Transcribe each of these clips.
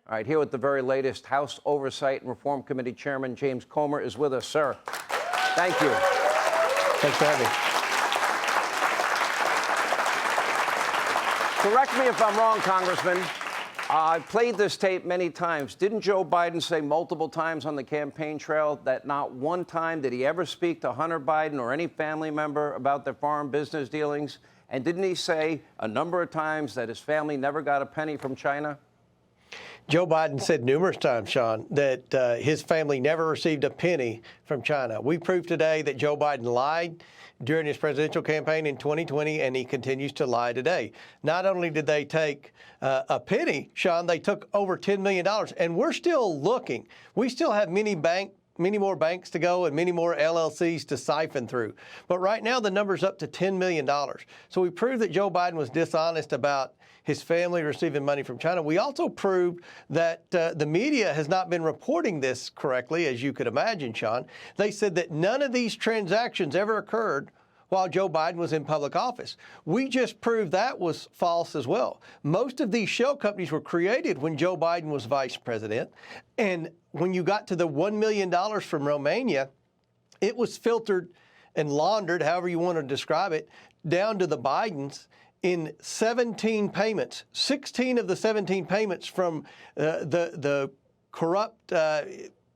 All right, here with the very latest, House Oversight and Reform Committee Chairman James Comer is with us, sir. Thank you. Thanks for having me. Correct me if I'm wrong, Congressman. I've played this tape many times. Didn't Joe Biden say multiple times on the campaign trail that not one time did he ever speak to Hunter Biden or any family member about their foreign business dealings? And didn't he say a number of times that his family never got a penny from China? Joe Biden said numerous times, Sean, that his family never received a penny from China. We proved today that Joe Biden lied during his presidential campaign in 2020, and he continues to lie today. Not only did they take a penny, Sean, they took over $10 million, and we're still looking. We still have many more banks to go and many more LLCs to siphon through. But right now, the number's up to $10 million. So we proved that Joe Biden was dishonest about his family receiving money from China. We also proved that the media has not been reporting this correctly, as you could imagine, Sean. They said that none of these transactions ever occurred while Joe Biden was in public office. We just proved that was false as well. Most of these shell companies were created when Joe Biden was vice president. And when you got to the $1 million from Romania, it was filtered and laundered, however you want to describe it, down to the Bidens in 17 payments. 16 of the 17 payments from the corrupt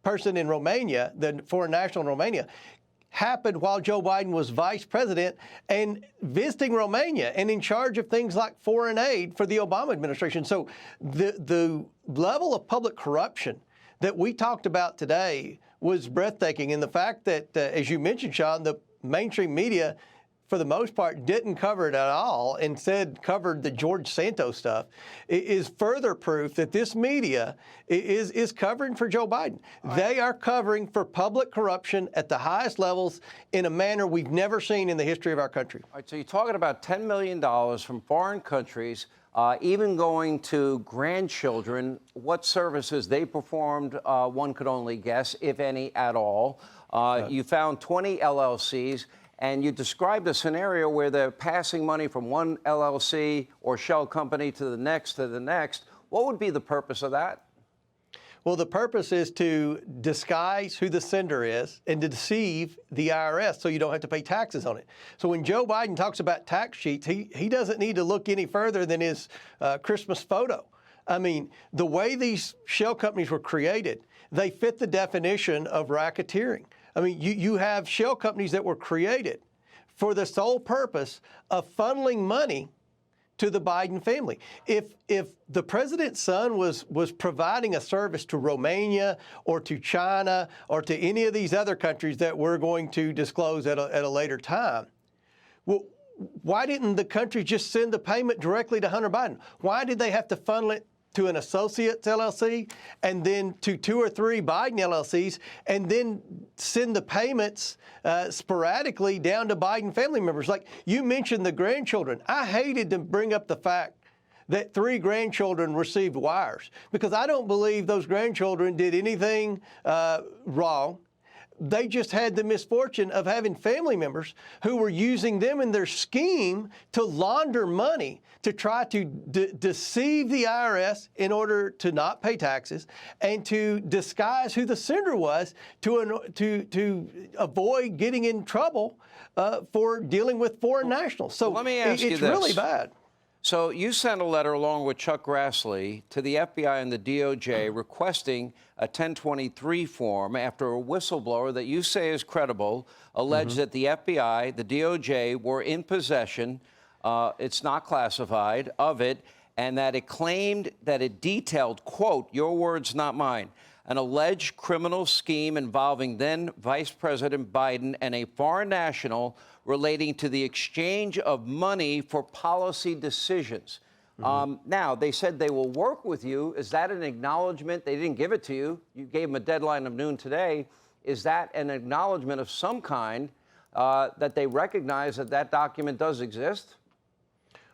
person in Romania, the foreign national in Romania, happened while Joe Biden was vice president and visiting Romania and in charge of things like foreign aid for the Obama administration. So the level of public corruption that we talked about today was breathtaking. And the fact that, as you mentioned, Sean, the mainstream media, for the most part, didn't cover it at all, instead covered the George Santos stuff, is further proof that this media is covering for Joe Biden. They are covering for public corruption at the highest levels in a manner we've never seen in the history of our country. All right, so you're talking about $10 million from foreign countries, even going to grandchildren, what services they performed, one could only guess, if any at all. You found 20 LLCs. And you described a scenario where they're passing money from one LLC or shell company to the next to the next. What would be the purpose of that? Well, the purpose is to disguise who the sender is and to deceive the IRS so you don't have to pay taxes on it. So when Joe Biden talks about tax sheets, he doesn't need to look any further than his Christmas photo. I mean, the way these shell companies were created, they fit the definition of racketeering. I mean, you have shell companies that were created for the sole purpose of funneling money to the Biden family. If the president's son was providing a service to Romania or to China or to any of these other countries that we're going to disclose at a later time, well, why didn't the country just send the payment directly to Hunter Biden? Why did they have to funnel it to an associates LLC and then to 2 or 3 Biden LLCs and then send the payments sporadically down to Biden family members? Like you mentioned the grandchildren. I hated to bring up the fact that 3 grandchildren received wires because I don't believe those grandchildren did anything wrong. They just had the misfortune of having family members who were using them in their scheme to launder money, to try to deceive the IRS in order to not pay taxes and to disguise who the sender was to avoid getting in trouble for dealing with foreign nationals. So let me ask you this. It's really bad. So you sent a letter along with Chuck Grassley to the FBI and the DOJ requesting a 1023 form after a whistleblower that you say is credible alleged that the FBI, the DOJ, were in possession, it's not classified, of it, and that it claimed that it detailed, quote, your words, not mine, an alleged criminal scheme involving then Vice President Biden and a foreign national relating to the exchange of money for policy decisions. Now, they said they will work with you. Is that an acknowledgement? They didn't give it to you. You gave them a deadline of noon today. Is that an acknowledgement of some kind that they recognize that that document does exist?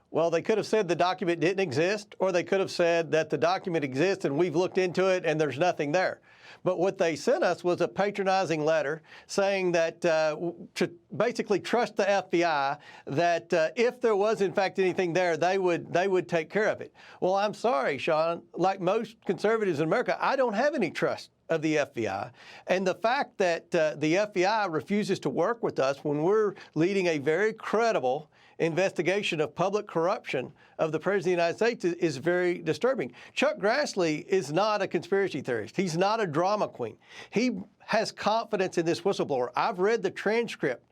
Well, they could have said the document didn't exist, or they could have said that the document exists and we've looked into it and there's nothing there. But what they sent us was a patronizing letter saying that to basically trust the FBI, that if there was in fact anything there, they would take care of it. Well, I'm sorry, Sean, like most conservatives in America, I don't have any trust of the FBI. And the fact that the FBI refuses to work with us when we're leading a very credible investigation of public corruption of the President of the United States is very disturbing. Chuck Grassley is not a conspiracy theorist. He's not a drama queen. He has confidence in this whistleblower. I've read the transcript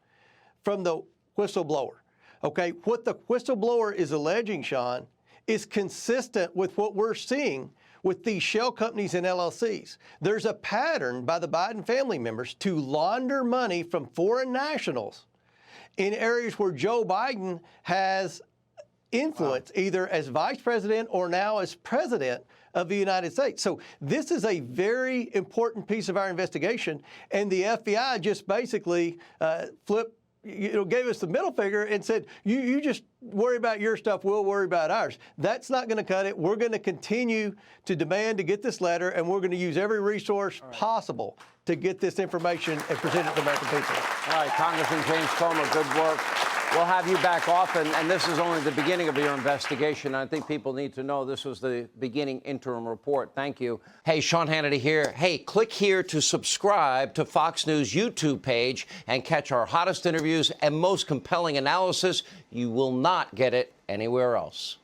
from the whistleblower. Okay, what the whistleblower is alleging, Sean, is consistent with what we're seeing with these shell companies and LLCs. There's a pattern by the Biden family members to launder money from foreign nationals in areas where Joe Biden has influence, either as vice president or now as president of the United States. So this is a very important piece of our investigation, and the FBI just basically gave us the middle finger and said, you just worry about your stuff, we'll worry about ours. That's not going to cut it. We're going to continue to demand to get this letter, and we're going to use every resource possible to get this information and present it to the American people. All right, Congressman James Comer, good work. We'll have you back often, and this is only the beginning of your investigation. I think people need to know this was the beginning interim report. Thank you. Hey, Sean Hannity here. Hey, click here to subscribe to Fox News YouTube page and catch our hottest interviews and most compelling analysis. You will not get it anywhere else.